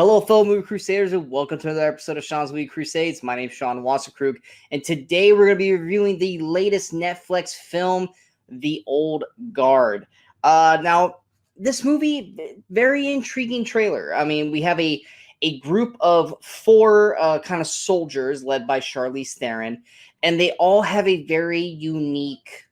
Hello, fellow Movie Crusaders, and welcome to another episode of Sean's Movie Crusades. My name is Sean Wasserkrug, and today we're going to be reviewing the latest Netflix film, The Old Guard. Now, this movie, very intriguing trailer. I mean, we have a group of four kind of soldiers led by Charlize Theron, and they all have a very unique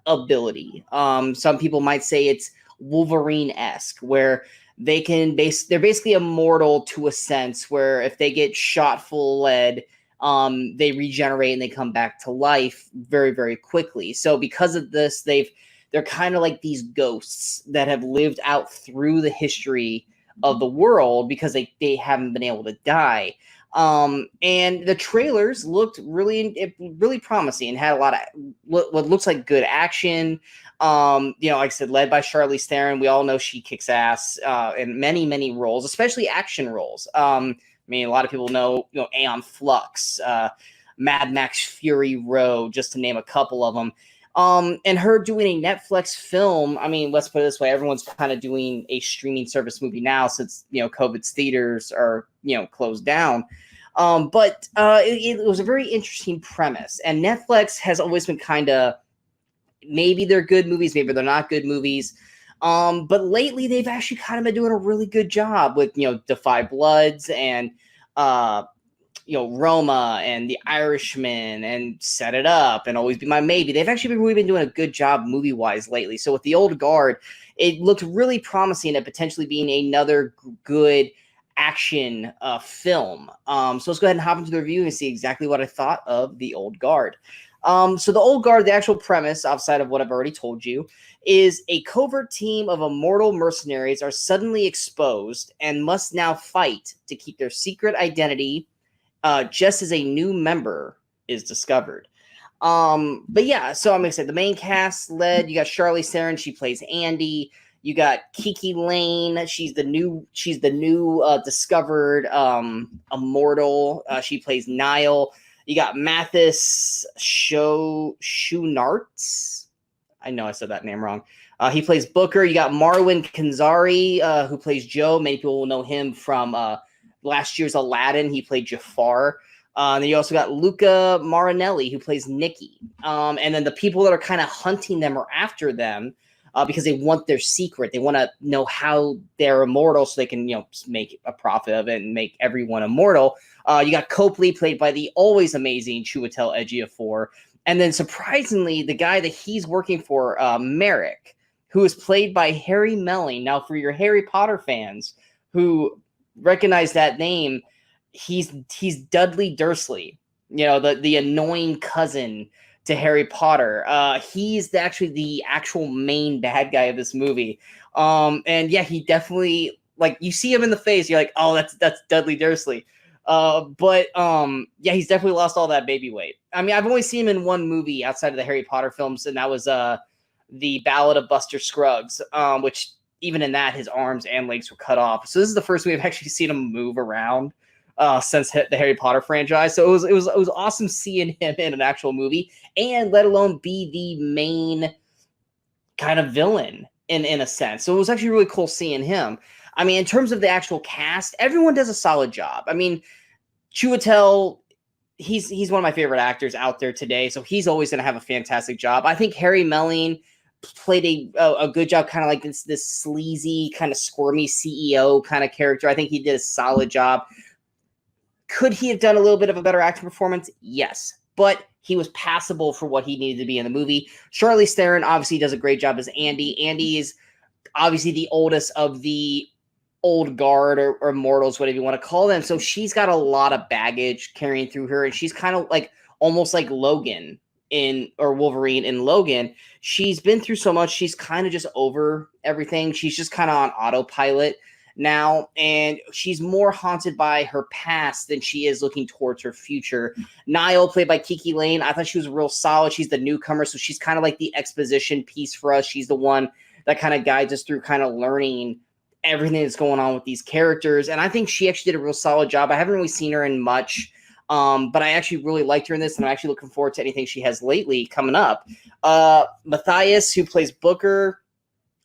ability. Some people might say it's Wolverine-esque, where they're basically immortal to a sense, where if they get shot full of lead, they regenerate and they come back to life very, very quickly. So because of this, they're kind of like these ghosts that have lived out through the history of the world because they haven't been able to die. And the trailers looked really promising and had a lot of what looks like good action. Like I said, led by Charlize Theron. We all know she kicks ass in many roles, especially action roles. I mean, a lot of people know, Aeon Flux, Mad Max Fury Road, just to name a couple of them. And her doing a Netflix film, I mean, let's put it this way, everyone's kind of doing a streaming service movie now since, COVID's theaters are, closed down. But it was a very interesting premise. And Netflix has always been kind of, maybe they're good movies, maybe they're not good movies. But lately they've actually kind of been doing a really good job with, Defy Bloods and, Roma and The Irishman and Set It Up and Always Be My Maybe. They've actually really been doing a good job movie-wise lately. So with The Old Guard, it looked really promising at potentially being another good action film. So let's go ahead and hop into the review and see exactly what I thought of The Old Guard. So The Old Guard, the actual premise, outside of what I've already told you, is a covert team of immortal mercenaries are suddenly exposed and must now fight to keep their secret identity just as a new member is discovered. But yeah, so I'm excited. The main cast led, you got Charlize Theron, she plays Andy. You got Kiki Lane, she's the new discovered immortal. She plays Niall. You got Mathis Schoenaerts. I know I said that name wrong. He plays Booker. You got Marwan Kenzari, who plays Joe. Many people will know him from last year's Aladdin. He played Jafar. And then you also got Luca Marinelli, who plays Nikki. And then the people that are kind of hunting them or after them, because they want their secret. They want to know how they're immortal so they can, make a profit of it and make everyone immortal. You got Copley, played by the always amazing Chiwetel Ejiofor. And then surprisingly, the guy that he's working for, Merrick, who is played by Harry Melling. Now, for your Harry Potter fans who recognize that name, he's Dudley Dursley, the annoying cousin to Harry Potter. He's actually the actual main bad guy of this movie. And yeah, he definitely, like, you see him in the face, you're like, oh, that's Dudley Dursley. But yeah, he's definitely lost all that baby weight. I mean, I've only seen him in one movie outside of the Harry Potter films, and that was the Ballad of Buster Scruggs, which even in that, his arms and legs were cut off. So this is the first we've actually seen him move around since the Harry Potter franchise. So it was awesome seeing him in an actual movie, and let alone be the main kind of villain in a sense. So it was actually really cool seeing him. I mean, in terms of the actual cast, everyone does a solid job. I mean, Chiwetel, he's one of my favorite actors out there today, so he's always going to have a fantastic job. I think Harry Melling played a good job, kind of like this sleazy, kind of squirmy CEO kind of character. I think he did a solid job. Could he have done a little bit of a better acting performance? Yes, but he was passable for what he needed to be in the movie. Charlize Theron obviously does a great job as Andy. Andy is obviously the oldest of the Old Guard or immortals, whatever you want to call them. So she's got a lot of baggage carrying through her, and she's kind of like almost like Logan or Wolverine in Logan. She's been through so much, she's kind of just over everything. She's just kind of on autopilot now, and she's more haunted by her past than she is looking towards her future. Niall, played by Kiki Lane, I thought she was real solid. She's the newcomer, so she's kind of like the exposition piece for us. She's the one that kind of guides us through kind of learning everything that's going on with these characters, and I think she actually did a real solid job. I haven't really seen her in much, but I actually really liked her in this, and I'm actually looking forward to anything she has lately coming up. Matthias, who plays Booker,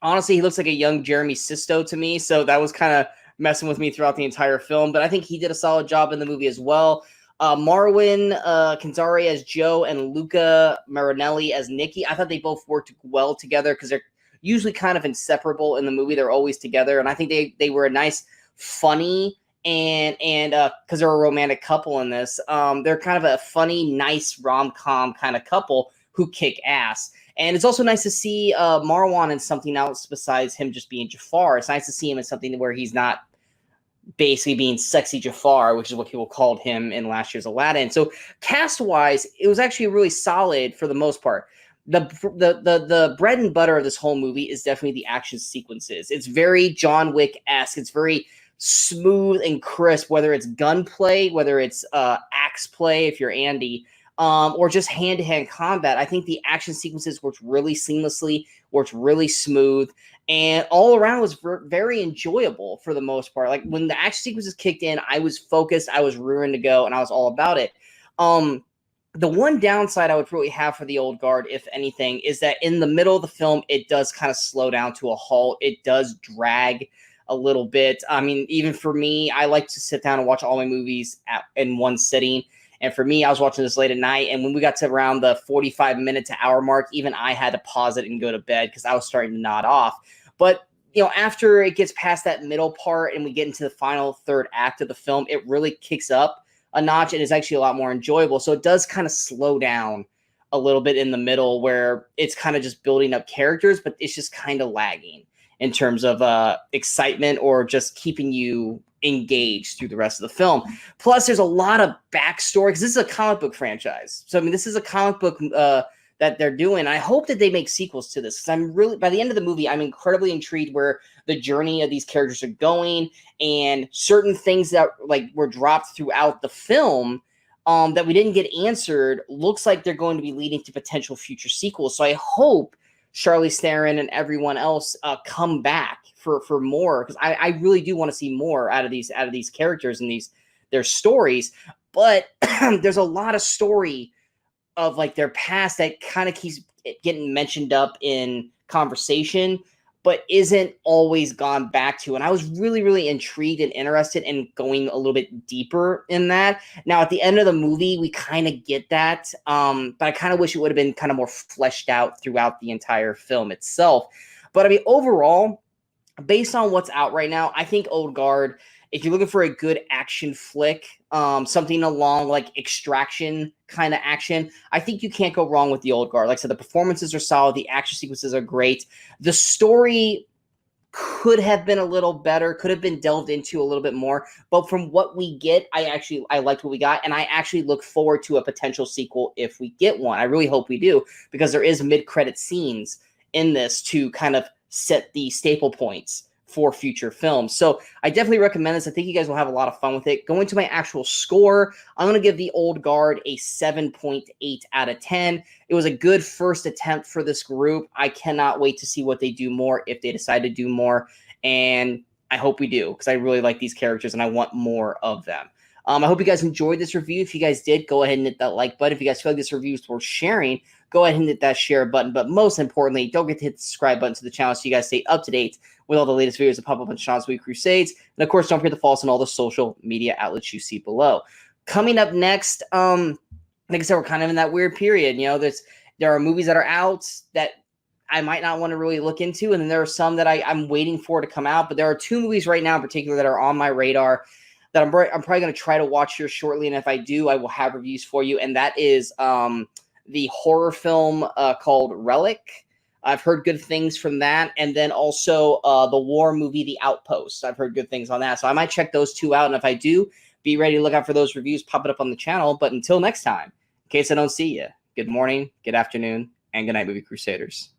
honestly, he looks like a young Jeremy Sisto to me, so that was kind of messing with me throughout the entire film, but I think he did a solid job in the movie as well. Marwan Kenzari as Joe and Luca Marinelli as Nikki. I thought they both worked well together because they're usually kind of inseparable in the movie. They're always together, and I think they were a nice, funny, and because they're a romantic couple in this, they're kind of a funny, nice rom-com kind of couple who kick ass. And it's also nice to see Marwan in something else besides him just being Jafar. It's nice to see him in something where he's not basically being sexy Jafar, which is what people called him in last year's Aladdin. So cast-wise, it was actually really solid for the most part. The bread and butter of this whole movie is definitely the action sequences. It's very John Wick-esque. It's very smooth and crisp, whether it's gunplay, whether it's axe play, if you're Andy, or just hand-to-hand combat. I think the action sequences worked really seamlessly, worked really smooth, and all around was very enjoyable for the most part. Like when the action sequences kicked in, I was focused, I was rearing to go, and I was all about it. The one downside I would really have for the Old Guard, if anything, is that in the middle of the film, it does kind of slow down to a halt. It does drag a little bit. I mean, even for me, I like to sit down and watch all my movies in one sitting. And for me, I was watching this late at night, and when we got to around the 45-minute to hour mark, even I had to pause it and go to bed because I was starting to nod off. But, you know, after it gets past that middle part and we get into the final third act of the film, it really kicks up a notch and is actually a lot more enjoyable. So it does kind of slow down a little bit in the middle where it's kind of just building up characters, but it's just kind of lagging in terms of excitement or just keeping you engaged through the rest of the film. Plus, there's a lot of backstory because this is a comic book franchise. So, I mean, this is a comic book that they're doing. I hope that they make sequels to this because I'm really, by the end of the movie, I'm incredibly intrigued where the journey of these characters are going and certain things that like were dropped throughout the film that we didn't get answered looks like they're going to be leading to potential future sequels. So I hope Charlize Theron and everyone else come back for more because I really do want to see more out of these characters and their stories. But there's a lot of story of like their past that kind of keeps getting mentioned up in conversation, but isn't always gone back to. And I was really, really intrigued and interested in going a little bit deeper in that. Now, at the end of the movie, we kind of get that, but I kind of wish it would have been kind of more fleshed out throughout the entire film itself. But I mean, overall, based on what's out right now, I think Old Guard, if you're looking for a good action flick, something along like Extraction kind of action, I think you can't go wrong with the Old Guard. Like I said, the performances are solid. The action sequences are great. The story could have been a little better, could have been delved into a little bit more. But from what we get, I liked what we got. And I actually look forward to a potential sequel if we get one. I really hope we do because there is mid-credit scenes in this to kind of set the staple points for future films. So I definitely recommend this. I think you guys will have a lot of fun with it. Going to my actual score, I'm going to give the Old Guard a 7.8 out of 10. It was a good first attempt for this group. I cannot wait to see what they do more if they decide to do more. And I hope we do because I really like these characters and I want more of them. I hope you guys enjoyed this review. If you guys did, go ahead and hit that like button. If you guys feel like this review is worth sharing, go ahead and hit that share button. But most importantly, don't forget to hit the subscribe button to the channel so you guys stay up to date with all the latest videos that pop up on Sean's Movie Crusades. And of course, don't forget to follow us on all the social media outlets you see below. Coming up next, like I said, we're kind of in that weird period. You know, there are movies that are out that I might not want to really look into, and then there are some that I'm waiting for to come out. But there are two movies right now in particular that are on my radar that I'm probably going to try to watch here shortly. And if I do, I will have reviews for you. And that is the horror film called Relic. I've heard good things from that. And then also the war movie, The Outpost. I've heard good things on that. So I might check those two out. And if I do, be ready to look out for those reviews, pop it up on the channel. But until next time, in case I don't see you, good morning, good afternoon, and good night, Movie Crusaders.